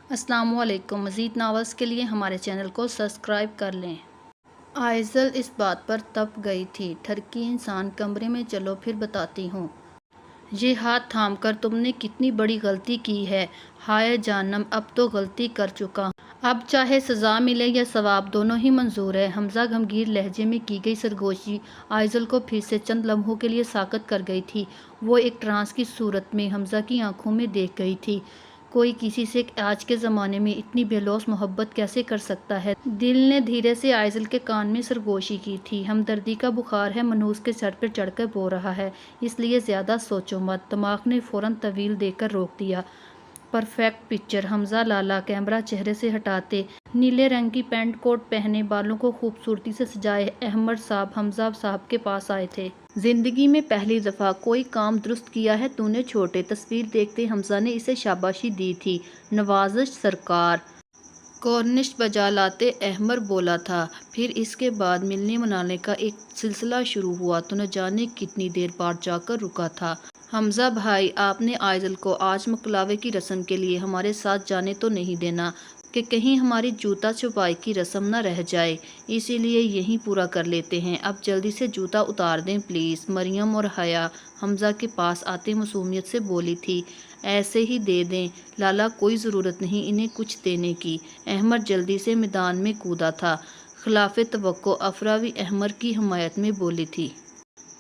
السلام علیکم۔ مزید ناولز کے لیے ہمارے چینل کو سبسکرائب کر لیں۔ آئزل اس بات پر تپ گئی تھی۔ ٹھرکی انسان کمرے میں چلو پھر بتاتی ہوں۔ یہ ہاتھ تھام کر تم نے کتنی بڑی غلطی کی ہے۔ ہائے جہنم، اب تو غلطی کر چکا ہوں۔ اب چاہے سزا ملے یا ثواب دونوں ہی منظور ہے۔ حمزہ گمگیر لہجے میں کی گئی سرگوشی آئزل کو پھر سے چند لمحوں کے لیے ساکت کر گئی تھی۔ وہ ایک ٹرانس کی صورت میں حمزہ کی آنکھوں میں دیکھ گئی تھی۔ کوئی کسی سے آج کے زمانے میں اتنی بے لوث محبت کیسے کر سکتا ہے؟ دل نے دھیرے سے آئزل کے کان میں سرگوشی کی تھی۔ ہمدردی کا بخار ہے، منوس کے سر پر چڑھ کر بو رہا ہے، اس لیے زیادہ سوچو مت۔ دماغ نے فوراً طویل دے کر روک دیا۔ Perfect picture. Hamza Lala camera چہرے سے ہٹاتے، نیلے رنگ کی پینٹ کوٹ پہنے، بالوں کو خوبصورتی سے سجائے احمد صاحب حمزہ صاحب کے پاس آئے تھے۔ زندگی میں پہلی دفعہ کوئی کام درست کیا ہے تو نے چھوٹے۔ تصویر دیکھتے حمزہ نے اسے شاباشی دی تھی۔ نوازش سرکار۔ کورنش بجا لاتے احمد بولا تھا۔ پھر اس کے بعد ملنے منانے کا ایک سلسلہ شروع ہوا تو نہ جانے کتنی دیر بعد جا کر رکا تھا۔ حمزہ بھائی، آپ نے آئزل کو آج مکلاوے کی رسم کے لیے ہمارے ساتھ جانے تو نہیں دینا کہ کہیں ہماری جوتا چھپائی کی رسم نہ رہ جائے، اسی لیے یہیں پورا کر لیتے ہیں۔ اب جلدی سے جوتا اتار دیں پلیز۔ مریم اور حیا حمزہ کے پاس آتے معصومیت سے بولی تھی۔ ایسے ہی دے دیں لالا، کوئی ضرورت نہیں انہیں کچھ دینے کی۔ احمد جلدی سے میدان میں کودا تھا۔ خلاف توقع افرا بھی احمد کی حمایت میں بولی تھی۔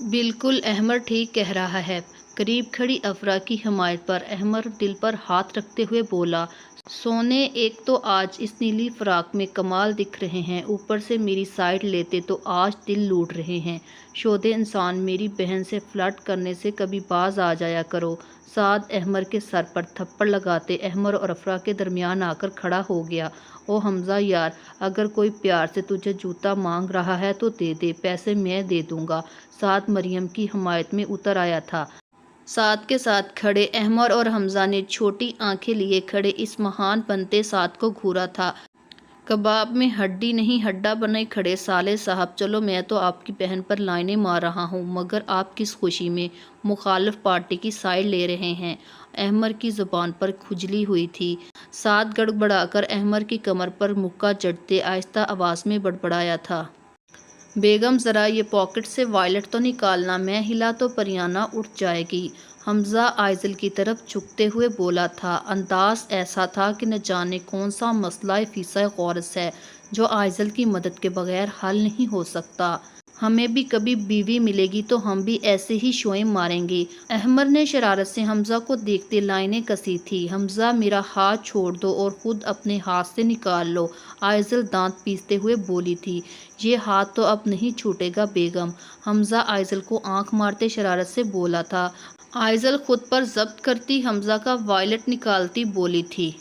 بالکل، احمد ٹھیک کہہ رہا ہے۔ قریب کھڑی افرا کی حمایت پر احمد دل پر ہاتھ رکھتے ہوئے بولا، سونے ایک تو آج اس نیلی فراق میں کمال دکھ رہے ہیں، اوپر سے میری سائیڈ لیتے تو آج دل لوٹ رہے ہیں۔ شودے انسان، میری بہن سے فلرٹ کرنے سے کبھی باز آ جایا کرو۔ سعد احمد کے سر پر تھپڑ لگاتے احمد اور افرا کے درمیان آ کر کھڑا ہو گیا۔ او حمزہ یار، اگر کوئی پیار سے تجھے جوتا مانگ رہا ہے تو دے دے، پیسے میں دے دوں گا۔ سعد مریم کی حمایت میں اتر آیا تھا۔ سعد کے ساتھ کھڑے احمد اور حمزہ نے چھوٹی آنکھیں لیے کھڑے اس مہان بنتے سعد کو گھورا تھا۔ کباب میں ہڈی نہیں ہڈا بنے کھڑے سالے صاحب، چلو میں تو آپ کی بہن پر لائنیں مار رہا ہوں، مگر آپ کس خوشی میں مخالف پارٹی کی سائیڈ لے رہے ہیں؟ احمد کی زبان پر کھجلی ہوئی تھی۔ سعد گڑبڑا کر احمد کی کمر پر مکہ جڑتے آہستہ آواز میں بڑبڑایا تھا، بیگم ذرا یہ پاکٹ سے وائلٹ تو نکالنا، میں ہلا تو پریانہ اٹھ جائے گی۔ حمزہ آئزل کی طرف جھکتے ہوئے بولا تھا۔ انداز ایسا تھا کہ نہ جانے کون سا مسئلہ فیصد غورث ہے جو آئزل کی مدد کے بغیر حل نہیں ہو سکتا۔ ہمیں بھی کبھی بیوی ملے گی تو ہم بھی ایسے ہی شوئیں ماریں گے۔ احمد نے شرارت سے حمزہ کو دیکھتے لائنیں کسی تھی۔ حمزہ میرا ہاتھ چھوڑ دو اور خود اپنے ہاتھ سے نکال لو، آئزل دانت پیستے ہوئے بولی تھی۔ یہ ہاتھ تو اب نہیں چھوٹے گا بیگم۔ حمزہ آئزل کو آنکھ مارتے شرارت سے بولا تھا۔ آئزل خود پر ضبط کرتی حمزہ کا وائلٹ نکالتی بولی تھی،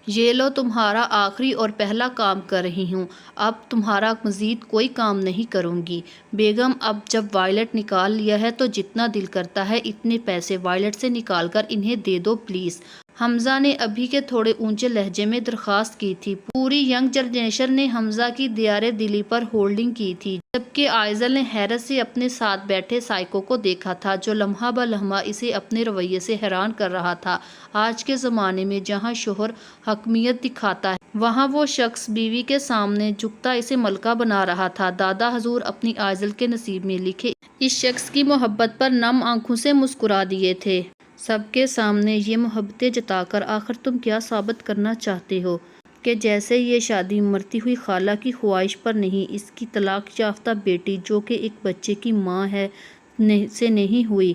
یہ لو تمہارا آخری اور پہلا کام کر رہی ہوں، اب تمہارا مزید کوئی کام نہیں کروں گی۔ بیگم اب جب وائلٹ نکال لیا ہے تو جتنا دل کرتا ہے اتنے پیسے وائلٹ سے نکال کر انہیں دے دو پلیز۔ حمزہ نے ابھی کے تھوڑے اونچے لہجے میں درخواست کی تھی۔ پوری ینگ جنریشن نے حمزہ کی دیار دلی پر ہولڈنگ کی تھی، جبکہ آئزل نے حیرت سے اپنے ساتھ بیٹھے سائیکو کو دیکھا تھا جو لمحہ بہ لمحہ اسے اپنے رویے سے حیران کر رہا تھا۔ آج کے زمانے میں جہاں شوہر حاکمیت دکھاتا ہے، وہاں وہ شخص بیوی کے سامنے جھکتا اسے ملکہ بنا رہا تھا۔ دادا حضور اپنی آئزل کے نصیب میں لکھے اس شخص کی محبت پر نم آنکھوں سے مسکرا دیے تھے۔ سب کے سامنے یہ محبتیں جتا کر آخر تم کیا ثابت کرنا چاہتے ہو کہ جیسے یہ شادی مرتی ہوئی خالہ کی خواہش پر نہیں، اس کی طلاق یافتہ بیٹی جو کہ ایک بچے کی ماں ہے سے نہیں ہوئی،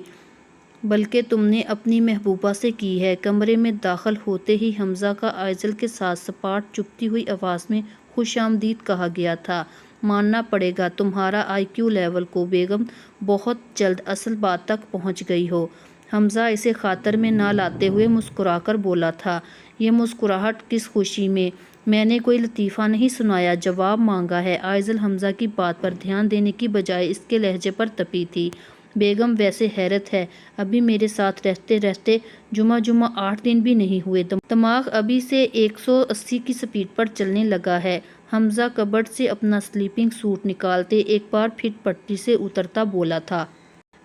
بلکہ تم نے اپنی محبوبہ سے کی ہے۔ کمرے میں داخل ہوتے ہی حمزہ کا آئزل کے ساتھ سپاٹ چبھتی ہوئی آواز میں خوش آمدید کہا گیا تھا۔ ماننا پڑے گا تمہارا آئی کیو لیول کو بیگم بہت جلد اصل بات تک پہنچ گئی ہو۔ حمزہ اسے خاطر میں نہ لاتے ہوئے مسکرا کر بولا تھا، یہ مسکراہٹ کس خوشی میں؟ میں نے کوئی لطیفہ نہیں سنایا، جواب مانگا ہے۔ آئزل حمزہ کی بات پر دھیان دینے کی بجائے اس کے لہجے پر تپی تھی۔ بیگم ویسے حیرت ہے، ابھی میرے ساتھ رہتے رہتے جمعہ 8 دن بھی نہیں ہوئے، دماغ ابھی سے 180 کی سپیڈ پر چلنے لگا ہے۔ حمزہ کبرڈ سے اپنا سلیپنگ سوٹ نکالتے ایک بار پھر پٹری سے اترتا بولا تھا،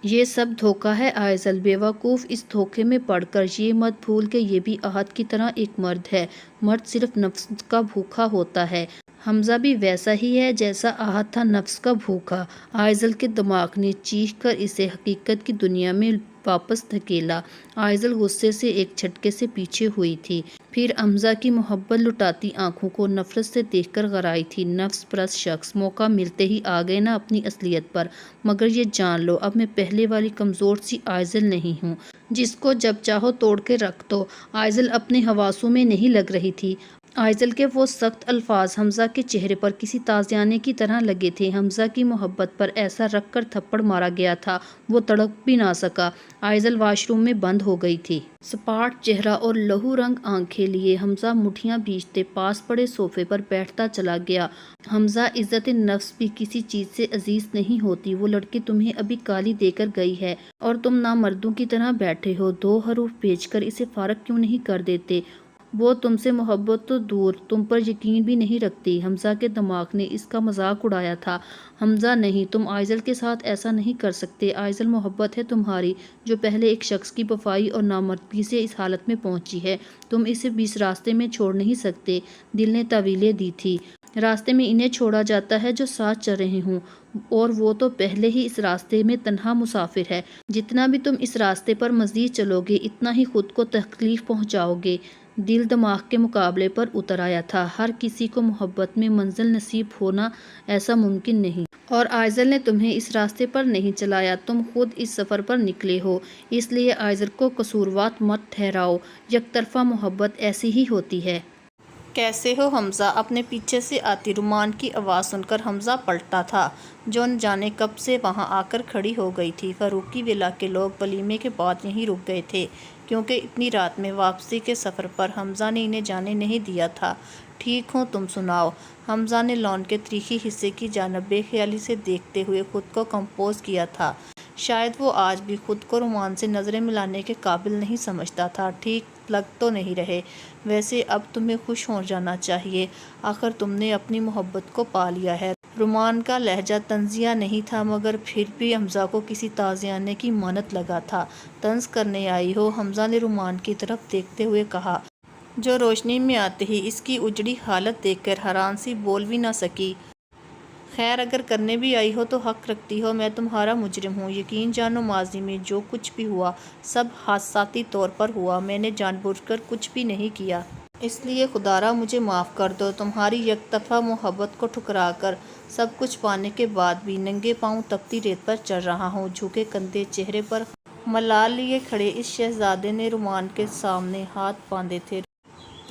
یہ سب دھوکہ ہے آئزل، بیوقوف۔ اس دھوکے میں پڑ کر یہ مت بھول کہ یہ بھی احد کی طرح ایک مرد ہے۔ مرد صرف نفس کا بھوکا ہوتا ہے۔ حمزہ بھی ویسا ہی ہے جیسا احد تھا، نفس کا بھوکا۔ آئزل کے دماغ نے چیخ کر اسے حقیقت کی دنیا میں واپس دھکیلا۔ آئزل غصے سے ایک جھٹکے سے پیچھے ہوئی تھی، پھر حمزہ کی محبت لٹاتی آنکھوں کو نفرت سے دیکھ کر غرائی تھی۔ نفس پرست شخص موقع ملتے ہی آ گئے نا اپنی اصلیت پر، مگر یہ جان لو اب میں پہلے والی کمزور سی آئزل نہیں ہوں جس کو جب چاہو توڑ کے رکھ دو۔ آئزل اپنے حواسوں میں نہیں لگ رہی تھی۔ آئزل کے وہ سخت الفاظ حمزہ کے چہرے پر کسی تازیانے کی طرح لگے تھے۔ حمزہ کی محبت پر ایسا رکھ کر تھپڑ مارا گیا تھا، وہ تڑپ بھی نہ سکا۔ آئزل واش روم میں بند ہو گئی تھی۔ سپاٹ چہرہ اور لہو رنگ آنکھیں لیے حمزہ مٹھیاں بھیجتے پاس پڑے صوفے پر بیٹھتا چلا گیا۔ حمزہ، عزت نفس بھی کسی چیز سے عزیز نہیں ہوتی۔ وہ لڑکی تمہیں ابھی گالی دے کر گئی ہے اور تم نامردوں کی طرح بیٹھے ہو۔ 2 حروف بھیج کر اسے فارغ کیوں نہیں کر دیتے؟ وہ تم سے محبت تو دور تم پر یقین بھی نہیں رکھتی۔ حمزہ کے دماغ نے اس کا مذاق اڑایا تھا۔ حمزہ نہیں، تم آئزل کے ساتھ ایسا نہیں کر سکتے۔ آئزل محبت ہے تمہاری جو پہلے ایک شخص کی وفائی اور نامردگی سے اس حالت میں پہنچی ہے۔ تم اسے بیچ راستے میں چھوڑ نہیں سکتے۔ دل نے تعویلیں دی تھی، راستے میں انہیں چھوڑا جاتا ہے جو ساتھ چل رہے ہوں، اور وہ تو پہلے ہی اس راستے میں تنہا مسافر ہے۔ جتنا بھی تم اس راستے پر مزید چلو گے اتنا ہی خود کو تکلیف پہنچاؤ گے۔ دل دماغ کے مقابلے پر اتر آیا تھا۔ ہر کسی کو محبت میں منزل نصیب ہونا ایسا ممکن نہیں، اور آئزل نے تمہیں اس راستے پر نہیں چلایا، تم خود اس سفر پر نکلے ہو۔ اس لیے آئزل کو قصوروار مت ٹھہراؤ۔ یک طرفہ محبت ایسی ہی ہوتی ہے۔ کیسے ہو حمزہ؟ اپنے پیچھے سے آتی رومان کی آواز سن کر حمزہ پلٹا تھا، جو نہ جانے کب سے وہاں آ کر کھڑی ہو گئی تھی۔ فاروقی ولا کے لوگ ولیمے کے بعد یہیں رک گئے تھے، کیونکہ اتنی رات میں واپسی کے سفر پر حمزہ نے انہیں جانے نہیں دیا تھا۔ ٹھیک ہوں، تم سناؤ؟ حمزہ نے لان کے تریخی حصے کی جانب بے خیالی سے دیکھتے ہوئے خود کو کمپوز کیا تھا۔ شاید وہ آج بھی خود کو رومان سے نظریں ملانے کے قابل نہیں سمجھتا تھا۔ ٹھیک لگ تو نہیں رہے؟ ویسے اب تمہیں خوش ہو جانا چاہیے، آخر تم نے اپنی محبت کو پا لیا ہے۔ رومان کا لہجہ طنزیہ نہیں تھا، مگر پھر بھی حمزہ کو کسی تازیانے کی مانند لگا تھا۔ طنز کرنے آئی ہو؟ حمزہ نے رومان کی طرف دیکھتے ہوئے کہا، جو روشنی میں آتے ہی اس کی اجڑی حالت دیکھ کر حیران سی بول بھی نہ سکی۔ خیر، اگر کرنے بھی آئی ہو تو حق رکھتی ہو، میں تمہارا مجرم ہوں۔ یقین جانو ماضی میں جو کچھ بھی ہوا سب حادثاتی طور پر ہوا، میں نے جان بوجھ کر کچھ بھی نہیں کیا۔ اس لیے خدا را مجھے معاف کر دو۔ تمہاری یک طرفہ محبت کو ٹھکرا کر سب کچھ پانے کے بعد بھی ننگے پاؤں تپتی ریت پر چل رہا ہوں۔ جھکے کندھے، چہرے پر ملال لیے کھڑے اس شہزادے نے رومان کے سامنے ہاتھ باندھے تھے۔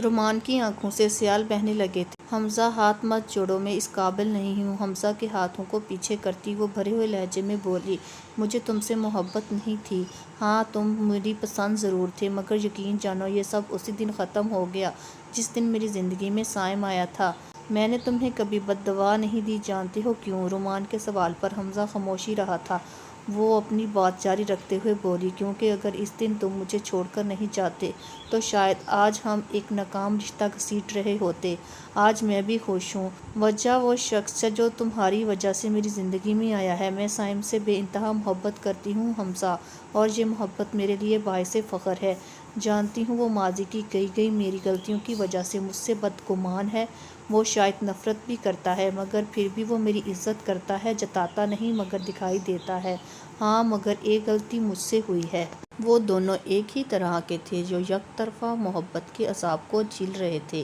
رومان کی آنکھوں سے سیال بہنے لگے تھے۔ حمزہ، ہاتھ مت جوڑو، میں اس قابل نہیں ہوں۔ حمزہ کے ہاتھوں کو پیچھے کرتی وہ بھرے ہوئے لہجے میں بولی، مجھے تم سے محبت نہیں تھی۔ ہاں، تم میری پسند ضرور تھے، مگر یقین جانو یہ سب اسی دن ختم ہو گیا جس دن میری زندگی میں سائم آیا تھا۔ میں نے تمہیں کبھی بد دعا نہیں دی، جانتے ہو کیوں؟ رومان کے سوال پر حمزہ خاموش ہی رہا تھا۔ وہ اپنی بات جاری رکھتے ہوئے بولی، کیونکہ اگر اس دن تم مجھے چھوڑ کر نہیں جاتے تو شاید آج ہم ایک ناکام رشتہ گھسیٹ رہے ہوتے۔ آج میں بھی خوش ہوں۔ وجہ وہ شخص ہے جو تمہاری وجہ سے میری زندگی میں آیا ہے۔ میں سائم سے بے انتہا محبت کرتی ہوں حمزہ، اور یہ محبت میرے لیے باعث فخر ہے۔ جانتی ہوں وہ ماضی کی کہی گئی میری غلطیوں کی وجہ سے مجھ سے بدگمان ہے، وہ شاید نفرت بھی کرتا ہے، مگر پھر بھی وہ میری عزت کرتا ہے، جتاتا نہیں مگر دکھائی دیتا ہے۔ ہاں، مگر ایک غلطی مجھ سے ہوئی ہے۔ وہ دونوں ایک ہی طرح کے تھے جو یک طرفہ محبت کے عذاب کو جھیل رہے تھے۔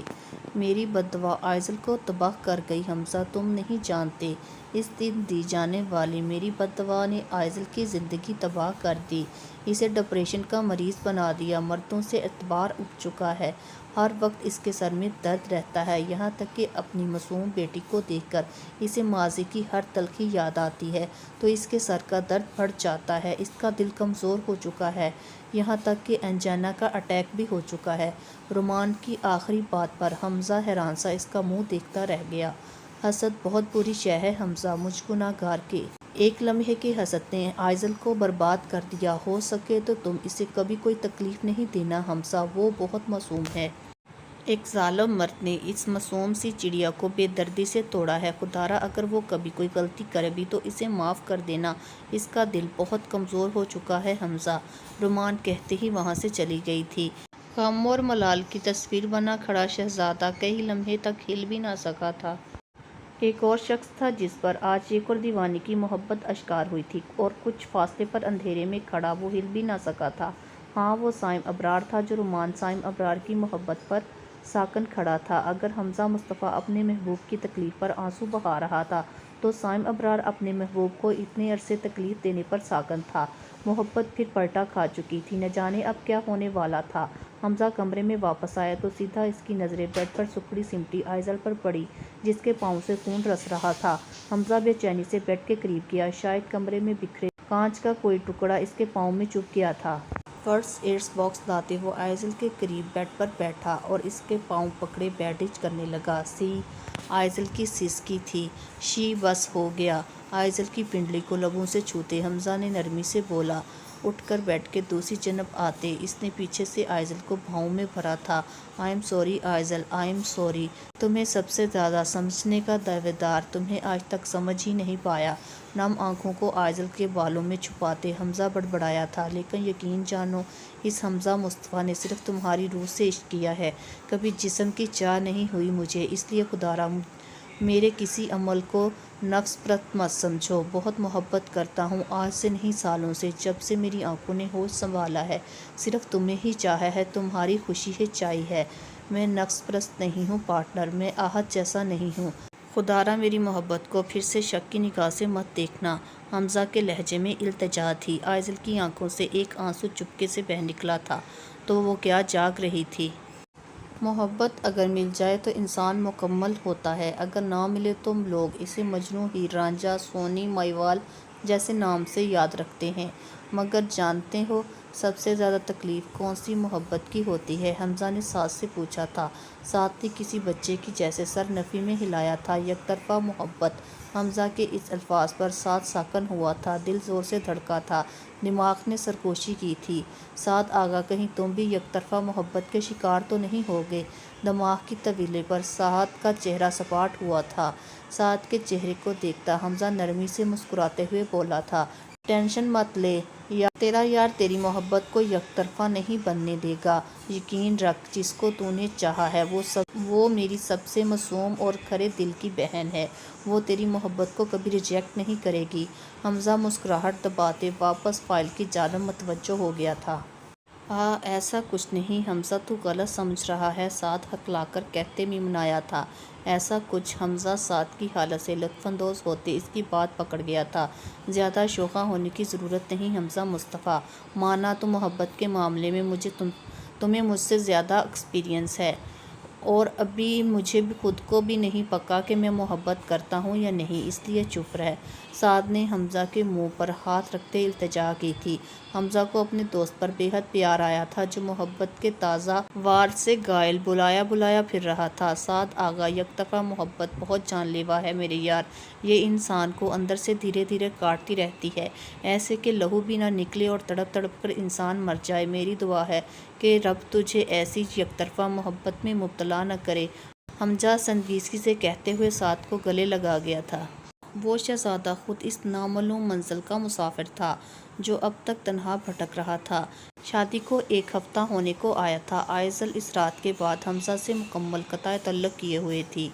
میری بد دعا آئزل کو تباہ کر گئی حمزہ، تم نہیں جانتے۔ اس دن دی جانے والی میری بد دعا نے آئزل کی زندگی تباہ کر دی، اسے ڈپریشن کا مریض بنا دیا۔ مردوں سے اعتبار اٹھ چکا ہے، ہر وقت اس کے سر میں درد رہتا ہے، یہاں تک کہ اپنی معصوم بیٹی کو دیکھ کر اسے ماضی کی ہر تلخی یاد آتی ہے تو اس کے سر کا درد بڑھ جاتا ہے۔ اس کا دل کمزور ہو چکا ہے، یہاں تک کہ انجینا کا اٹیک بھی ہو چکا ہے۔ رومان کی آخری بات پر حمزہ حیران سا اس کا منہ دیکھتا رہ گیا۔ حسد بہت بری شے ہے حمزہ، مجھ گناہ گار کے ایک لمحے کی حسد نے آئزل کو برباد کر دیا۔ ہو سکے تو تم اسے کبھی کوئی تکلیف نہیں دینا حمزہ، وہ بہت معصوم ہے۔ ایک ظالم مرد نے اس معصوم سی چڑیا کو بے دردی سے توڑا ہے۔ خدارا اگر وہ کبھی کوئی غلطی کرے بھی تو اسے معاف کر دینا، اس کا دل بہت کمزور ہو چکا ہے حمزہ، رومان کہتے ہی وہاں سے چلی گئی تھی۔ غم اور ملال کی تصویر بنا کھڑا شہزادہ کئی لمحے تک ہل بھی نہ سکا تھا۔ ایک اور شخص تھا جس پر آج ایک اور دیوانی کی محبت اشکار ہوئی تھی، اور کچھ فاصلے پر اندھیرے میں کھڑا وہ ہل بھی نہ سکا تھا۔ ہاں، وہ سائم ابرار تھا جو رومان سائم ابرار کی محبت پر ساکن کھڑا تھا۔ اگر حمزہ مصطفیٰ اپنے محبوب کی تکلیف پر آنسو بہا رہا تھا تو سائم ابرار اپنے محبوب کو اتنے عرصے تکلیف دینے پر ساکن تھا۔ محبت پھر پلٹا کھا چکی تھی، نہ جانے اب کیا ہونے والا تھا۔ حمزہ کمرے میں واپس آیا تو سیدھا اس کی نظریں بیڈ پر سکڑی سمٹی آئزل پر پڑی جس کے پاؤں سے خون رس رہا تھا۔ حمزہ بے چینی سے بیڈ کے قریب گیا، شاید کمرے میں بکھرے کانچ کا کوئی ٹکڑا اس کے پاؤں میں چبھ گیا تھا۔ فرسٹ ایڈ باکس لاتے وہ آئزل کے قریب بیڈ پر بیٹھا اور اس کے پاؤں پکڑے بینڈیج کرنے لگا۔ سی آئزل کی سسکی تھی۔ شی بس ہو گیا۔ آئزل کی پنڈلی کو لبوں سے چھوتے حمزہ نے نرمی سے بولا۔ اٹھ کر بیٹھ کے دوسری جانب آتے اس نے پیچھے سے آئزل کو بھاؤں میں بھرا تھا۔ آئی ایم سوری آئزل، آئی ایم سوری۔ تمہیں سب سے زیادہ سمجھنے کا دعویدار تمہیں آج تک سمجھ ہی نہیں پایا۔ نم آنکھوں کو آئزل کے بالوں میں چھپاتے حمزہ بڑبڑایا تھا، لیکن یقین جانو اس حمزہ مصطفیٰ نے صرف تمہاری روح سے عشق کیا ہے، کبھی جسم کی چاہ نہیں ہوئی مجھے، اس لیے خدارا میرے کسی عمل کو نفس پرست مت سمجھو۔ بہت محبت کرتا ہوں، آج سے نہیں سالوں سے، جب سے میری آنکھوں نے ہوش سنبھالا ہے صرف تمہیں ہی چاہا ہے، تمہاری خوشی ہی چاہی ہے۔ میں نفس پرست نہیں ہوں پارٹنر، میں آہت جیسا نہیں ہوں۔ خدارا میری محبت کو پھر سے شک کی نگاہ سے مت دیکھنا۔ حمزہ کے لہجے میں التجا تھی۔ آئزل کی آنکھوں سے ایک آنسو چپکے سے بہہ نکلا تھا تو وہ کیا جاگ رہی تھی۔ محبت اگر مل جائے تو انسان مکمل ہوتا ہے، اگر نہ ملے تو لوگ اسے مجنوں، ہیر رانجھا، سونی، مہیوال جیسے نام سے یاد رکھتے ہیں۔ مگر جانتے ہو سب سے زیادہ تکلیف کون سی محبت کی ہوتی ہے؟ حمزہ نے ساس سے پوچھا تھا، ساتھ ہی کسی بچے کی جیسے سر نفی میں ہلایا تھا۔ یک طرفہ محبت۔ حمزہ کے اس الفاظ پر سعد ساکن ہوا تھا، دل زور سے دھڑکا تھا، دماغ نے سرگوشی کی تھی۔ سعد آگا کہیں تم بھی یک طرفہ محبت کے شکار تو نہیں ہوگے؟ دماغ کی طویلے پر سعد کا چہرہ سپاٹ ہوا تھا۔ سعد کے چہرے کو دیکھتا حمزہ نرمی سے مسکراتے ہوئے بولا تھا، ٹینشن مت لے، تیرا یار تیری محبت کو یک طرفہ نہیں بننے دے گا۔ یقین رکھ، جس کو تو نے چاہا ہے وہ میری سب سے معصوم اور کھرے دل کی بہن ہے، وہ تیری محبت کو کبھی ریجیکٹ نہیں کرے گی۔ حمزہ مسکراہٹ دباتے واپس فائل کی جانب متوجہ ہو گیا تھا۔ ایسا کچھ نہیں حمزہ، تو غلط سمجھ رہا ہے، سعد ہکلا کر کہتے منمنایا تھا۔ ایسا کچھ حمزہ سعد کی حالت سے لطف اندوز ہوتے اس کی بات پکڑ گیا تھا۔ زیادہ شوخا ہونے کی ضرورت نہیں حمزہ مصطفیٰ، مانا تو محبت کے معاملے میں تمہیں مجھ سے زیادہ ایکسپیرئنس ہے، اور ابھی مجھے خود کو بھی نہیں پکا کہ میں محبت کرتا ہوں یا نہیں، اس لیے چپ رہ۔ سعد نے حمزہ کے منہ پر ہاتھ رکھتے التجا کی تھی۔ حمزہ کو اپنے دوست پر بے حد پیار آیا تھا جو محبت کے تازہ وار سے گائل بلایا پھر رہا تھا۔ سعد آگا، یک طرفہ محبت بہت جان لیوا ہے میرے یار، یہ انسان کو اندر سے دھیرے دھیرے کاٹتی رہتی ہے، ایسے کہ لہو بھی نہ نکلے اور تڑپ تڑپ کر انسان مر جائے۔ میری دعا ہے کہ رب تجھے ایسی یک طرفہ محبت میں مبتلا نہ کرے، حمزہ سنجیدگی سے کہتے ہوئے سعد کو گلے لگا گیا تھا۔ وہ شہزادہ خود اس نامعلوم منزل کا مسافر تھا جو اب تک تنہا بھٹک رہا تھا۔ شادی کو ایک ہفتہ ہونے کو آیا تھا۔ آئزل اس رات کے بعد حمزہ سے مکمل قطع تعلق کیے ہوئے تھی۔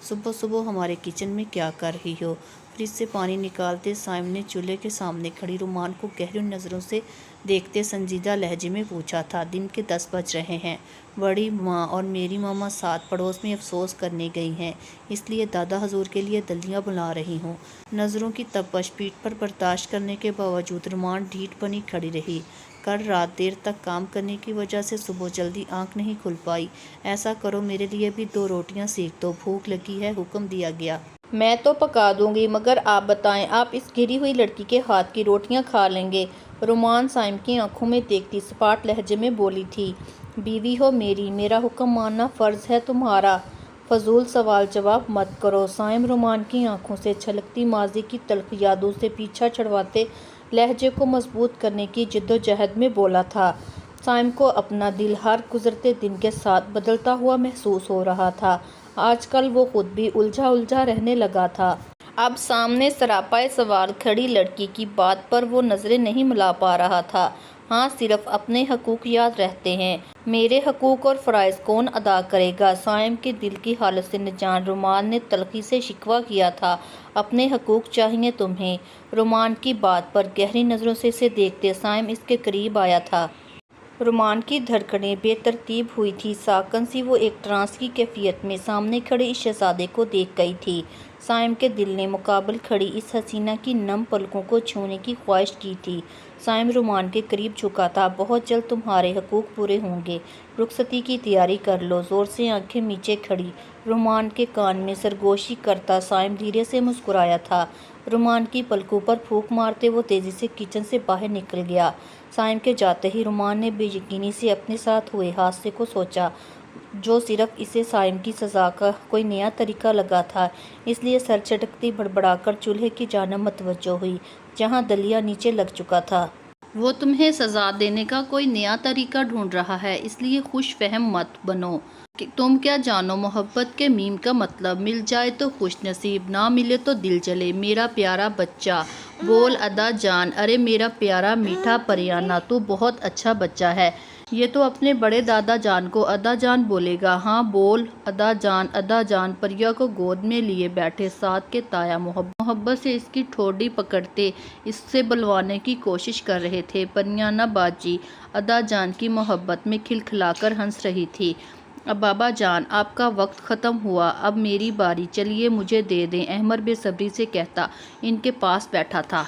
صبح صبح ہمارے کچن میں کیا کر رہی ہو؟ فریج سے پانی نکالتے سائم نے چولہے کے سامنے کھڑی رومان کو گہری نظروں سے دیکھتے سنجیدہ لہجے میں پوچھا تھا۔ دن کے 10 بج رہے ہیں، بڑی ماں اور میری ماما ساتھ پڑوس میں افسوس کرنے گئی ہیں، اس لیے دادا حضور کے لیے دلیاں بنا رہی ہوں۔ نظروں کی تپش پیٹھ پر برداشت کرنے کے باوجود رومان ڈھیٹ بنی کھڑی رہی۔ کل رات دیر تک کام کرنے کی وجہ سے صبح جلدی آنکھ نہیں کھل پائی۔ ایسا کرو میرے لیے بھی 2 روٹیاں سیک دو، بھوک لگی ہے، حکم دیا گیا۔ میں تو پکا دوں گی، مگر آپ بتائیں، آپ اس گری ہوئی لڑکی کے ہاتھ کی روٹیاں کھا لیں گے؟ رومان سائم کی آنکھوں میں دیکھتی سپاٹ لہجے میں بولی تھی، بیوی ہو میری، میرا حکم ماننا فرض ہے تمہارا، فضول سوال جواب مت کرو۔ سائم رومان کی آنکھوں سے چھلکتی ماضی کی تلخ یادوں سے پیچھا چھڑواتے لہجے کو مضبوط کرنے کی جدوجہد میں بولا تھا، سائم کو اپنا دل ہر گزرتے دن کے ساتھ بدلتا ہوا محسوس ہو رہا تھا۔ آج کل وہ خود بھی الجھا رہنے لگا تھا۔ اب سامنے سراپائے سوال کھڑی لڑکی کی بات پر وہ نظریں نہیں ملا پا رہا تھا۔ ہاں، صرف اپنے حقوق یاد رہتے ہیں، میرے حقوق اور فرائض کون ادا کرے گا؟ سائم کے دل کی حالت سے نجان رومان نے تلخی سے شکوہ کیا تھا۔ اپنے حقوق چاہیے تمہیں؟ رومان کی بات پر گہری نظروں سے اسے دیکھتے سائم اس کے قریب آیا تھا۔ رومان کی دھڑکنیں بے ترتیب ہوئی تھی، ساکن سی وہ ایک ٹرانس کی کیفیت میں سامنے کھڑے اس شہزادے کو دیکھ گئی تھی۔ سائم کے دل نے مقابل کھڑی اس حسینہ کی نم پلکوں کو چھونے کی خواہش کی تھی۔ سائم رومان کے قریب جھکا تھا۔ بہت جلد تمہارے حقوق پورے ہوں گے، رخصتی کی تیاری کر لو۔ زور سے آنکھیں میچے کھڑی رومان کے کان میں سرگوشی کرتا سائم دھیرے سے مسکرایا تھا۔ رومان کی پلکوں پر پھونک مارتے وہ تیزی سے کچن سے باہر نکل گیا۔ سائم کے جاتے ہی رومان نے بے یقینی سے اپنے ساتھ ہوئے حادثے کو سوچا، جو صرف اسے سائم کی سزا کا کوئی نیا طریقہ لگا تھا۔ اس لیے سر چٹکتی بڑبڑا کر چولہے کی جانب متوجہ ہوئی، جہاں دلیا نیچے لگ چکا تھا۔ وہ تمہیں سزا دینے کا کوئی نیا طریقہ ڈھونڈ رہا ہے، اس لیے خوش فہم مت بنو۔ تم کیا جانو محبت کے میم کا مطلب؟ مل جائے تو خوش نصیب، نہ ملے تو دل جلے۔ میرا پیارا بچہ، بول ادا جان۔ ارے میرا پیارا میٹھا پریانہ، تو بہت اچھا بچہ ہے۔ یہ تو اپنے بڑے دادا جان کو ادا جان بولے گا۔ ہاں بول ادا جان، ادا جان۔ پریا کو گود میں لیے بیٹھے سعد کے تایا محبت سے اس کی ٹھوڑی پکڑتے اس سے بلوانے کی کوشش کر رہے تھے۔ پریانہ باجی ادا جان کی محبت میں کھلکھلا کر ہنس رہی تھی۔ اب بابا جان، آپ کا وقت ختم ہوا، اب میری باری، چلیے مجھے دے دیں، احمر بے صبری سے کہتا ان کے پاس بیٹھا تھا۔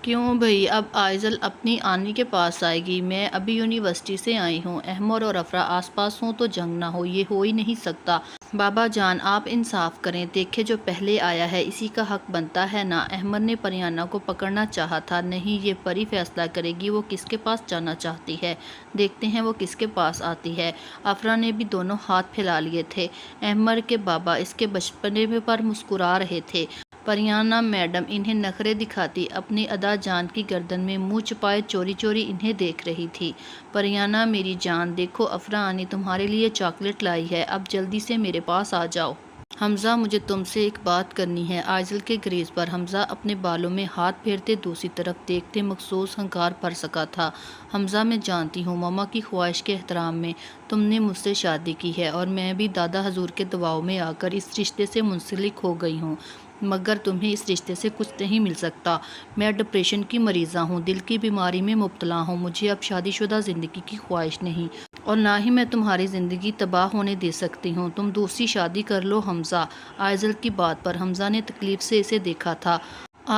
کیوں بھئی، اب آئزل اپنی آنی کے پاس آئے گی؟ میں ابھی یونیورسٹی سے آئی ہوں، احمر اور افرا آس پاس ہوں تو جنگ نہ ہو، یہ ہو ہی نہیں سکتا۔ بابا جان آپ انصاف کریں، دیکھے جو پہلے آیا ہے اسی کا حق بنتا ہے نا۔ احمر نے پریانہ کو پکڑنا چاہا تھا۔ نہیں، یہ پری فیصلہ کرے گی وہ کس کے پاس جانا چاہتی ہے، دیکھتے ہیں وہ کس کے پاس آتی ہے۔ افرا نے بھی دونوں ہاتھ پھیلا لیے تھے۔ احمر کے بابا اس کے بچپنے پر مسکرا رہے تھے۔ پریانہ میڈم انہیں نخرے دکھاتی اپنی ادا جان کی گردن میں منہ چھپائے چوری چوری انہیں دیکھ رہی تھی۔ پریانہ میری جان، دیکھو افرا آنی تمہارے لیے چاکلیٹ لائی ہے، اب جلدی سے میرے پاس آ جاؤ۔ حمزہ، مجھے تم سے ایک بات کرنی ہے۔ آئزل کے گریز پر حمزہ اپنے بالوں میں ہاتھ پھیرتے دوسری طرف دیکھتے مخصوص ہنکار بھر سکا تھا۔ حمزہ، میں جانتی ہوں ماما کی خواہش کے احترام میں تم نے مجھ سے شادی کی ہے، اور میں بھی دادا حضور کے دباؤ میں آ کر اس رشتے سے منسلک ہو گئی ہوں، مگر تمہیں اس رشتے سے کچھ نہیں مل سکتا۔ میں ڈپریشن کی مریضہ ہوں، دل کی بیماری میں مبتلا ہوں، مجھے اب شادی شدہ زندگی کی خواہش نہیں، اور نہ ہی میں تمہاری زندگی تباہ ہونے دے سکتی ہوں۔ تم دوسری شادی کر لو حمزہ۔ آئزل کی بات پر حمزہ نے تکلیف سے اسے دیکھا تھا۔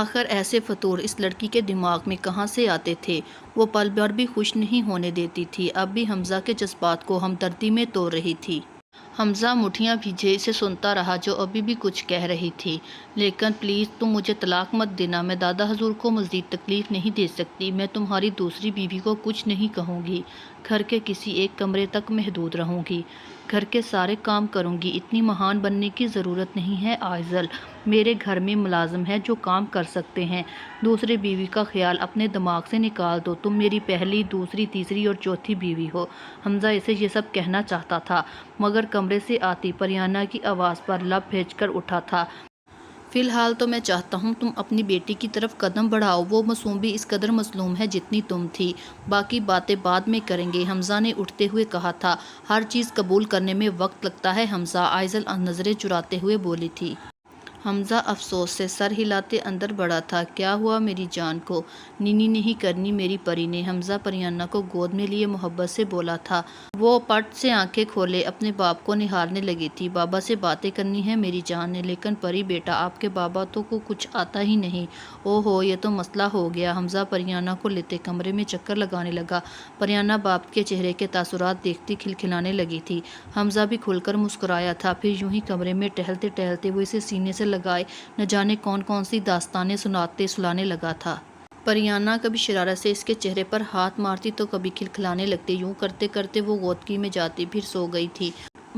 آخر ایسے فطور اس لڑکی کے دماغ میں کہاں سے آتے تھے؟ وہ پل بھر بھی خوش نہیں ہونے دیتی تھی، اب بھی حمزہ کے جذبات کو ہمدردی میں توڑ رہی تھی۔ حمزہ مٹھیاں بھیجے اسے سنتا رہا، جو ابھی بھی کچھ کہہ رہی تھی۔ لیکن پلیز تم مجھے طلاق مت دینا، میں دادا حضور کو مزید تکلیف نہیں دے سکتی، میں تمہاری دوسری بیوی کو کچھ نہیں کہوں گی، گھر کے کسی ایک کمرے تک محدود رہوں گی، گھر کے سارے کام کروں گی، اتنی مہان بننے کی ضرورت نہیں ہے آئزل، میرے گھر میں ملازم ہیں جو کام کر سکتے ہیں، دوسری بیوی کا خیال اپنے دماغ سے نکال دو، تم میری پہلی، دوسری، تیسری اور چوتھی بیوی ہو۔ حمزہ اسے یہ سب کہنا چاہتا تھا، مگر کمرے سے آتی پریانہ کی آواز پر لب بھیج کر اٹھا تھا۔ فی الحال تو میں چاہتا ہوں تم اپنی بیٹی کی طرف قدم بڑھاؤ، وہ معصوم بھی اس قدر مظلوم ہے جتنی تم تھی، باقی باتیں بعد میں کریں گے، حمزہ نے اٹھتے ہوئے کہا تھا۔ ہر چیز قبول کرنے میں وقت لگتا ہے حمزہ، آئزل نظریں چراتے ہوئے بولی تھی۔ حمزہ افسوس سے سر ہلاتے اندر بڑھا تھا۔ کیا ہوا میری جان کو؟ نینی نہیں کرنی میری پری نے، حمزہ پریانہ کو گود میں لیے محبت سے بولا تھا۔ وہ پٹ سے آنکھیں کھولے اپنے باپ کو نہارنے لگی تھی۔ بابا سے باتیں کرنی ہے میری جان نے، لیکن پری بیٹا آپ کے بابا تو کو کچھ آتا ہی نہیں۔ او ہو، یہ تو مسئلہ ہو گیا۔ حمزہ پریانہ کو لیتے کمرے میں چکر لگانے لگا۔ پریانہ باپ کے چہرے کے تاثرات دیکھتی کھلکھلانے لگی تھی۔ حمزہ بھی کھل کر مسکرایا تھا، پھر یوں ہی کمرے میں ٹہلتے ٹہلتے وہ اسے سینے سے لگائے نہ جانے کون کون سی داستانیں سلانے لگا تھا۔ پریانہ کبھی شرارت سے اس کے چہرے پر ہاتھ مارتی تو کبھی کھلکھلانے لگتی، یوں کرتے کرتے وہ گودکی میں جاتی پھر سو گئی تھی۔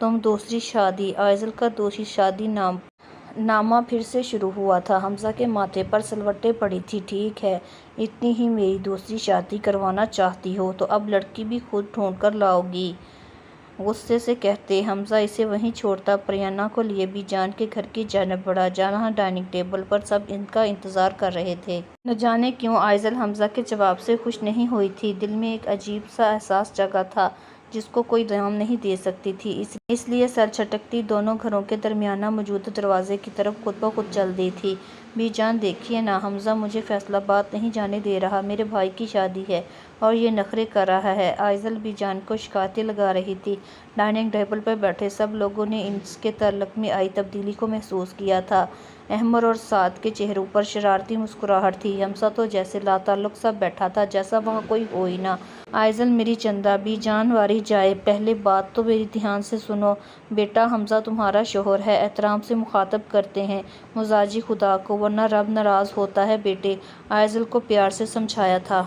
تم دوسری شادی۔ آئزل کا دوسری شادی نامہ پھر سے شروع ہوا تھا۔ حمزہ کے ماتھے پر سلوٹیں پڑی تھیں۔ ٹھیک ہے، اتنی ہی میری دوسری شادی کروانا چاہتی ہو تو اب لڑکی بھی خود ڈھونڈ کر لاؤ گی، غصے سے کہتے حمزہ اسے وہیں چھوڑتا پریانہ کو لیے بی جان کے گھر کی جانب بڑھا، جہاں ڈائننگ ٹیبل پر سب ان کا انتظار کر رہے تھے۔ نہ جانے کیوں آئزل حمزہ کے جواب سے خوش نہیں ہوئی تھی۔ دل میں ایک عجیب سا احساس جگا تھا جس کو کوئی نام نہیں دے سکتی تھی، اس لیے سر جھٹکتی دونوں گھروں کے درمیان موجود دروازے کی طرف خود بخود چل دی تھی۔ بی جان دیکھیے نا، حمزہ مجھے فیصلہ باد نہیں جانے دے رہا، میرے بھائی کی شادی ہے اور یہ نخرے کر رہا ہے۔ آئزل بی جان کو شکایتیں لگا رہی تھی۔ ڈائننگ ٹیبل پر بیٹھے سب لوگوں نے اس کے تعلق میں آئی تبدیلی کو محسوس کیا تھا۔ احمر اور سعد کے چہروں پر شرارتی مسکراہٹ تھی۔ حمزہ تو جیسے لاتعلق سا بیٹھا تھا، جیسا وہاں کوئی ہو ہی نہ۔ آئزل میری چندا، بی جان واری جائے، پہلے بات تو میری دھیان سے سنو۔ بیٹا حمزہ تمہارا شوہر ہے، احترام سے مخاطب کرتے ہیں مزاجی خدا کو، ورنہ رب ناراض ہوتا ہے بیٹے، آئزل کو پیار سے سمجھایا تھا۔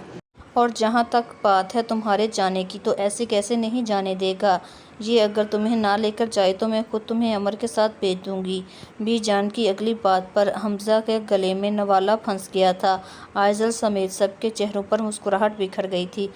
اور جہاں تک بات ہے تمہارے جانے کی تو ایسے کیسے نہیں جانے دے گا، یہ اگر تمہیں نہ لے کر جائے تو میں خود تمہیں عمر کے ساتھ بھیج دوں گی۔ بی جان کی اگلی بات پر حمزہ کے گلے میں نوالہ پھنس گیا تھا۔ آئزل سمیت سب کے چہروں پر مسکراہٹ بکھر گئی تھی۔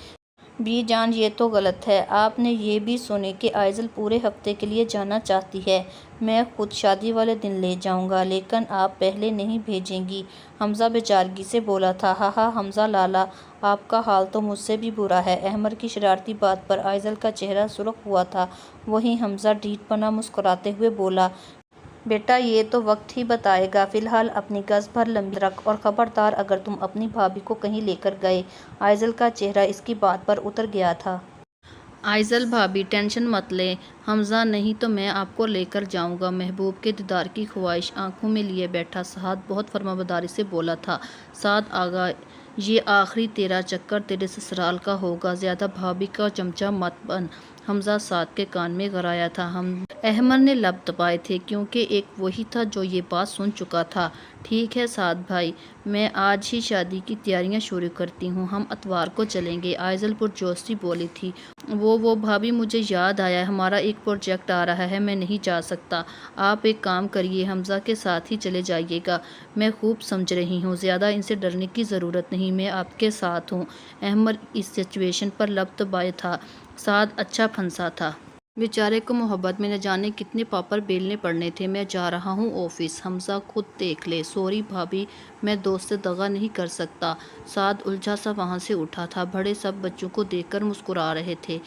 بی جان یہ تو غلط ہے، آپ نے یہ بھی سنے کہ آئزل پورے ہفتے کے لیے جانا چاہتی ہے، میں خود شادی والے دن لے جاؤں گا، لیکن آپ پہلے نہیں بھیجیں گی، حمزہ بیچارگی سے بولا تھا۔ ہاں ہاں حمزہ لالا، آپ کا حال تو مجھ سے بھی برا ہے۔ احمر کی شرارتی بات پر آئزل کا چہرہ سرخ ہوا تھا، وہیں حمزہ ڈھیٹ پنا مسکراتے ہوئے بولا، بیٹا یہ تو وقت ہی بتائے گا، فی الحال اپنی گز بھر لمبی رکھ، اور خبردار اگر تم اپنی بھابھی کو کہیں لے کر گئے۔ آئزل کا چہرہ اس کی بات پر اتر گیا تھا۔ آئزل بھابھی ٹینشن مت لیں، حمزہ نہیں تو میں آپ کو لے کر جاؤں گا۔ محبوب کے دیدار کی خواہش آنکھوں میں لیے بیٹھا سعد بہت فرمانبرداری سے بولا تھا، سعد آغا یہ آخری تیرا چکر تیرے سسرال کا ہوگا، زیادہ بھابھی کا چمچہ مت بن، حمزہ سعد کے کان میں گرایا تھا۔ احمر نے لب دبائے تھے کیونکہ ایک وہی تھا جو یہ بات سن چکا تھا۔ ٹھیک ہے سعد بھائی، میں آج ہی شادی کی تیاریاں شروع کرتی ہوں، ہم اتوار کو چلیں گے، آئزل پرجوش سی بولی تھی۔ وہ بھابھی مجھے یاد آیا ہے، ہمارا ایک پروجیکٹ آ رہا ہے، میں نہیں جا سکتا، آپ ایک کام کریے حمزہ کے ساتھ ہی چلے جائیے گا، میں خوب سمجھ رہی ہوں، زیادہ ان سے ڈرنے کی ضرورت نہیں، میں آپ کے ساتھ ہوں۔ احمر اس سچویشن پر لب دبائے تھا، سعد اچھا پھنسا تھا۔ بیچارے کو محبت میں نہ جانے کتنے پاپڑ بیلنے پڑنے تھے۔ میں جا رہا ہوں آفس، حمزہ خود دیکھ لے۔ سوری بھابھی، میں دوست سے دغا نہیں کر سکتا۔ سعد الجھا سا وہاں سے اٹھا تھا۔ بڑے سب بچوں کو دیکھ کر مسکرا رہے تھے۔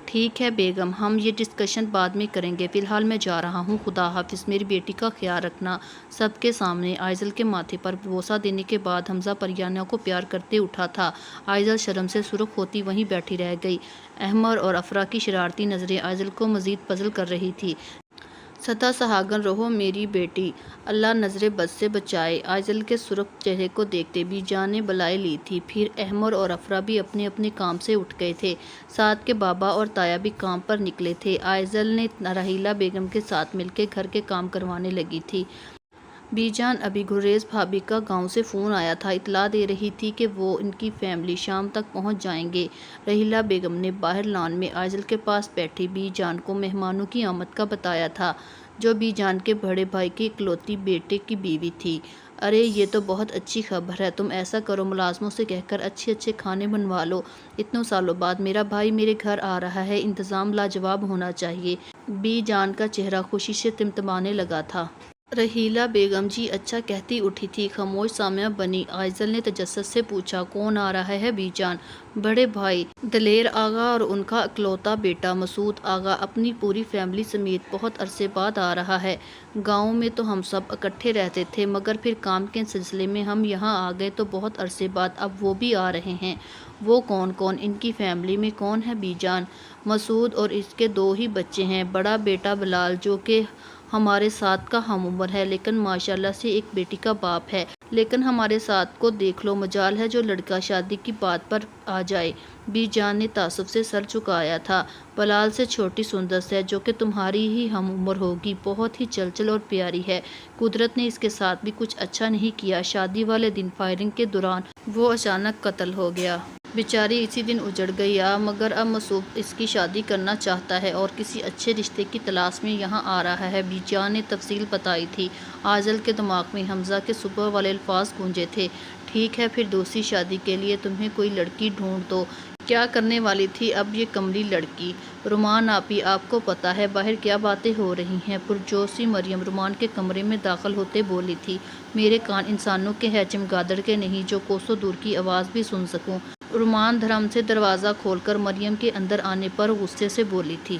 ٹھیک ہے بیگم، ہم یہ ڈسکشن بعد میں کریں گے، فی الحال میں جا رہا ہوں، خدا حافظ، میری بیٹی کا خیال رکھنا۔ سب کے سامنے آئزل کے ماتھے پر بوسہ دینے کے بعد حمزہ پریانہ کو پیار کرتے اٹھا تھا۔ آئزل شرم سے سرخ ہوتی وہیں بیٹھی رہ گئی۔ احمر اور افرا کی شرارتی نظریں آئزل کو مزید پزل کر رہی تھی۔ سدا سہاگن رہو میری بیٹی، اللہ نظر بد سے بچائے۔ آئزل کے سرخ چہرے کو دیکھتے بی جان نے بلائے لی تھی۔ پھر احمر اور افرا بھی اپنے اپنے کام سے اٹھ گئے تھے۔ سعد کے بابا اور تایا بھی کام پر نکلے تھے۔ آئزل نے رحیلہ بیگم کے ساتھ مل کے گھر کے کام کروانے لگی تھی۔ بی جان ابھی گریز بھابھی کا گاؤں سے فون آیا تھا، اطلاع دے رہی تھی کہ وہ ان کی فیملی شام تک پہنچ جائیں گے۔ رحیلہ بیگم نے باہر لان میں آئزل کے پاس بیٹھی بی جان کو مہمانوں کی آمد کا بتایا تھا، جو بی جان کے بڑے بھائی کے اکلوتی بیٹے کی بیوی تھی۔ ارے یہ تو بہت اچھی خبر ہے، تم ایسا کرو ملازموں سے کہہ کر اچھے اچھے کھانے بنوا لو، اتنوں سالوں بعد میرا بھائی میرے گھر آ رہا ہے، انتظام لاجواب ہونا چاہیے۔ بی جان کا چہرہ خوشی سے تمتمانے لگا تھا۔ رحیلہ بیگم جی اچھا کہتی اٹھی تھی، خاموش سامعہ بنی۔ آئزل نے تجسس سے پوچھا، کون آ رہا ہے بی جان؟ بڑے بھائی دلیر آغا اور ان کا اکلوتا بیٹا مسعود آغا اپنی پوری فیملی سمیت بہت عرصے بعد آ رہا ہے۔ گاؤں میں تو ہم سب اکٹھے رہتے تھے، مگر پھر کام کے سلسلے میں ہم یہاں آ گئے تو بہت عرصے بعد اب وہ بھی آ رہے ہیں۔ وہ کون ان کی فیملی میں کون ہے بی جان؟ مسعود اور اس کے 2 ہی بچے ہیں، بڑا بیٹا بلال جو کہ ہمارے ساتھ کا ہم عمر ہے لیکن ماشاءاللہ سے ایک بیٹی کا باپ ہے، لیکن ہمارے ساتھ کو دیکھ لو، مجال ہے جو لڑکا شادی کی بات پر آ جائے۔ بی جان نے تعصب سے سر جھکایا تھا۔ بلال سے چھوٹی سندس ہے جو کہ تمہاری ہی ہم عمر ہوگی، بہت ہی چنچل اور پیاری ہے، قدرت نے اس کے ساتھ بھی کچھ اچھا نہیں کیا، شادی والے دن فائرنگ کے دوران وہ اچانک قتل ہو گیا۔ بیچاری اسی دن اجڑ گئی مگر اب مسعود اس کی شادی کرنا چاہتا ہے اور کسی اچھے رشتے کی تلاش میں یہاں آ رہا ہے۔ بی جان نے تفصیل بتائی تھی۔ آئزل کے دماغ میں حمزہ کے صبح والے الفاظ گونجے تھے، ٹھیک ہے پھر دوسری شادی کے لیے تمہیں کوئی لڑکی ڈھونڈ دو۔ کیا کرنے والی تھی اب یہ کملی لڑکی؟ رومان آپی، آپ کو پتہ ہے باہر کیا باتیں ہو رہی ہیں؟ پرجوش سی مریم رومان کے کمرے میں داخل ہوتے بولی تھی، میرے کان انسانوں کے ہے چمگادڑ کے نہیں جو کوسوں دور کی آواز بھی سن سکوں۔ رومان دھڑام سے دروازہ کھول کر مریم کے اندر آنے پر غصے سے بولی تھی۔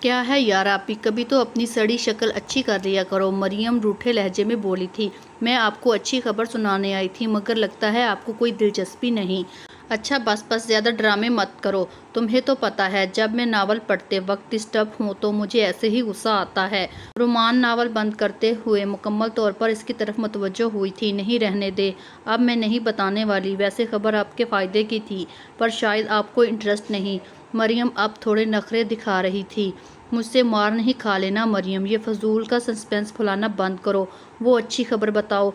کیا ہے یار آپی، کبھی تو اپنی سڑی شکل اچھی کر لیا کرو۔ مریم روٹھے لہجے میں بولی تھی، میں آپ کو اچھی خبر سنانے آئی تھی مگر لگتا ہے آپ کو کوئی دلچسپی نہیں۔ اچھا بس زیادہ ڈرامے مت کرو۔ تمہیں تو پتہ ہے جب میں ناول پڑھتے وقت ڈسٹرب ہوں تو مجھے ایسے ہی غصہ آتا ہے۔ رومان ناول بند کرتے ہوئے مکمل طور پر اس کی طرف متوجہ ہوئی تھی۔ نہیں رہنے دے، اب میں نہیں بتانے والی۔ ویسے خبر آپ کے فائدے کی تھی پر شاید آپ کو انٹرسٹ نہیں۔ مریم اب تھوڑے نخرے دکھا رہی تھی۔ مجھ سے مار نہیں کھا لینا مریم، یہ فضول کا سسپنس پھلانا بند کرو، وہ اچھی خبر بتاؤ،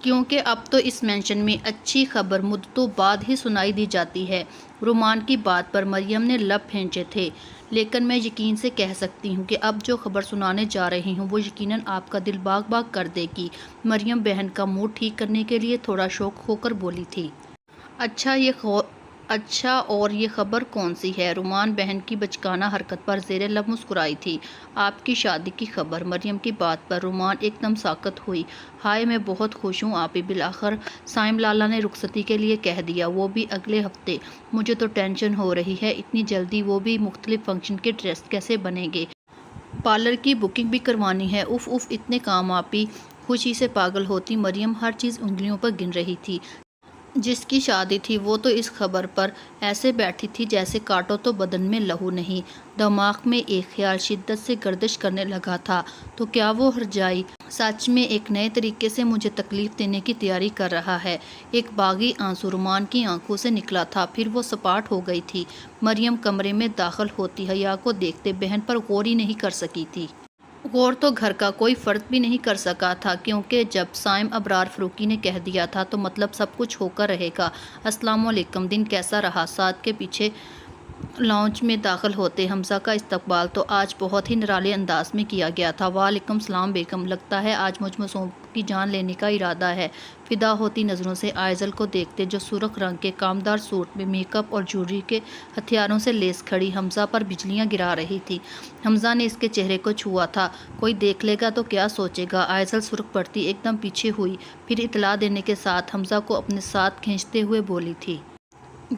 کیونکہ اب تو اس مینشن میں اچھی خبر مدتوں بعد ہی سنائی دی جاتی ہے۔ رومان کی بات پر مریم نے لب پھینچے تھے، لیکن میں یقین سے کہہ سکتی ہوں کہ اب جو خبر سنانے جا رہی ہوں وہ یقیناً آپ کا دل باغ باغ کر دے گی۔ مریم بہن کا موڈ ٹھیک کرنے کے لیے تھوڑا شوق ہو کر بولی تھی۔ اچھا اور یہ خبر کون سی ہے؟ رومان بہن کی بچکانہ حرکت پر زیر لب مسکرائی تھی۔ آپ کی شادی کی خبر۔ مریم کی بات پر رومان ایک دم ساکت ہوئی۔ ہائے میں بہت خوش ہوں آپی، بالآخر سائم لالا نے رخصتی کے لیے کہہ دیا، وہ بھی اگلے ہفتے۔ مجھے تو ٹینشن ہو رہی ہے، اتنی جلدی، وہ بھی مختلف فنکشن کے ڈریس کیسے بنیں گے، پارلر کی بکنگ بھی کروانی ہے، اف اتنے کام آپی۔ خوشی سے پاگل ہوتی مریم ہر چیز انگلیوں پر گن رہی تھی۔ جس کی شادی تھی وہ تو اس خبر پر ایسے بیٹھی تھی جیسے کاٹو تو بدن میں لہو نہیں۔ دماغ میں ایک خیال شدت سے گردش کرنے لگا تھا، تو کیا وہ ہرجائی سچ میں ایک نئے طریقے سے مجھے تکلیف دینے کی تیاری کر رہا ہے؟ ایک باغی آنسو رومان کی آنکھوں سے نکلا تھا، پھر وہ سپاٹ ہو گئی تھی۔ مریم کمرے میں داخل ہوتی حیا کو دیکھتے بہن پر غور ہی نہیں کر سکی تھی۔ غور تو گھر کا کوئی فرد بھی نہیں کر سکا تھا، کیونکہ جب سائم ابرار فروکی نے کہہ دیا تھا تو مطلب سب کچھ ہو کر رہے گا۔ السلام علیکم، دن کیسا رہا؟ ساتھ کے پیچھے لاؤنج میں داخل ہوتے حمزہ کا استقبال تو آج بہت ہی نرالے انداز میں کیا گیا تھا۔ وعلیکم السلام بیگم، لگتا ہے آج مجھ معصوم کی جان لینے کا ارادہ ہے۔ فدا ہوتی نظروں سے آئزل کو دیکھتے جو سرخ رنگ کے کامدار سوٹ میں میک اپ اور جوڑی کے ہتھیاروں سے لیس کھڑی حمزہ پر بجلیاں گرا رہی تھی۔ حمزہ نے اس کے چہرے کو چھوا تھا، کوئی دیکھ لے گا تو کیا سوچے گا؟ آئزل سرخ پڑتی ایک دم پیچھے ہوئی، پھر اطلاع دینے کے ساتھ حمزہ کو اپنے ساتھ کھینچتے ہوئے بولی تھی،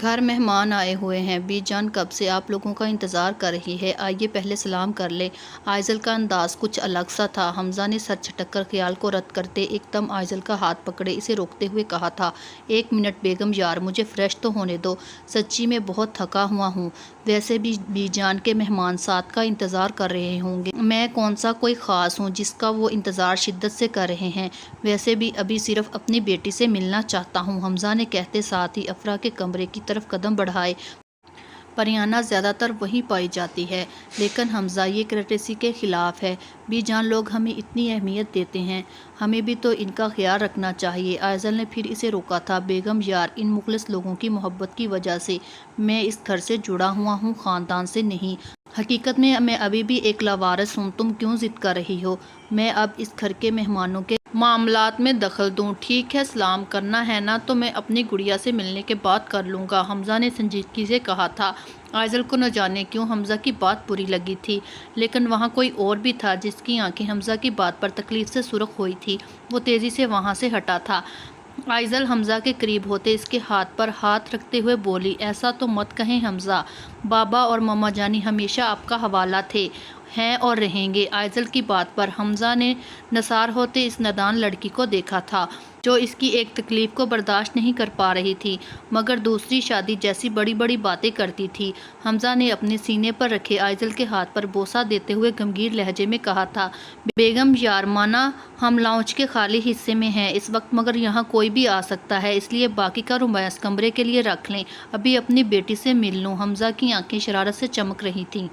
گھر مہمان آئے ہوئے ہیں، بی جان کب سے آپ لوگوں کا انتظار کر رہی ہے، آئیے پہلے سلام کر لیں۔ آئزل کا انداز کچھ الگ سا تھا۔ حمزہ نے سر جھٹک کر خیال کو رد کرتے ایک دم آئزل کا ہاتھ پکڑے اسے روکتے ہوئے کہا تھا، ایک منٹ بیگم یار، مجھے فریش تو ہونے دو، سچی میں بہت تھکا ہوا ہوں۔ ویسے بھی بی جان کے مہمان ساتھ کا انتظار کر رہے ہوں گے، میں کون سا کوئی خاص ہوں جس کا وہ انتظار شدت سے کر رہے ہیں؟ ویسے بھی ابھی صرف اپنی بیٹی سے ملنا چاہتا ہوں، حمزہ نے کہتے ساتھ ہی افرا کے کمرے کی طرف قدم بڑھائے۔ پریانہ زیادہ تر وہیں پائی جاتی ہے، لیکن حمزہ یہ کریٹیسی کے خلاف ہے۔ بی جان لوگ ہمیں اتنی اہمیت دیتے ہیں، ہمیں بھی تو ان کا خیال رکھنا چاہیے۔ آئزل نے پھر اسے روکا تھا، بیگم یار، ان مخلص لوگوں کی محبت کی وجہ سے میں اس گھر سے جڑا ہوا ہوں، خاندان سے نہیں۔ حقیقت میں میں ابھی بھی ایک لاوارث ہوں، تم کیوں ضد کر رہی ہو میں اب اس گھر کے مہمانوں کے معاملات میں دخل دوں؟ ٹھیک ہے، سلام کرنا ہے نا تو میں اپنی گڑیا سے ملنے کے بعد کر لوں گا، حمزہ نے سنجیدگی سے کہا تھا۔ آئزل کو نہ جانے کیوں حمزہ کی بات بری لگی تھی، لیکن وہاں کوئی اور بھی تھا جس کی آنکھیں حمزہ کی بات پر تکلیف سے سرخ ہوئی تھی۔ وہ تیزی سے وہاں سے ہٹا تھا۔ آئزل حمزہ کے قریب ہوتے اس کے ہاتھ پر ہاتھ رکھتے ہوئے بولی، ایسا تو مت کہیں حمزہ، بابا اور ماما جانی ہمیشہ آپ کا حوالہ تھے، ہیں اور رہیں گے۔ آئزل کی بات پر حمزہ نے نثار ہوتے اس نادان لڑکی کو دیکھا تھا جو اس کی ایک تکلیف کو برداشت نہیں کر پا رہی تھی مگر دوسری شادی جیسی بڑی بڑی باتیں کرتی تھی۔ حمزہ نے اپنے سینے پر رکھے آئزل کے ہاتھ پر بوسہ دیتے ہوئے گمگیر لہجے میں کہا تھا، بیگم یار مانا ہم لاؤنج کے خالی حصے میں ہیں اس وقت مگر یہاں کوئی بھی آ سکتا ہے، اس لیے باقی کا رومانس کمرے کے لیے رکھ لیں، ابھی اپنی بیٹی سے مل لوں۔ حمزہ کی آنکھیں شرارت سے چمک رہی تھیں۔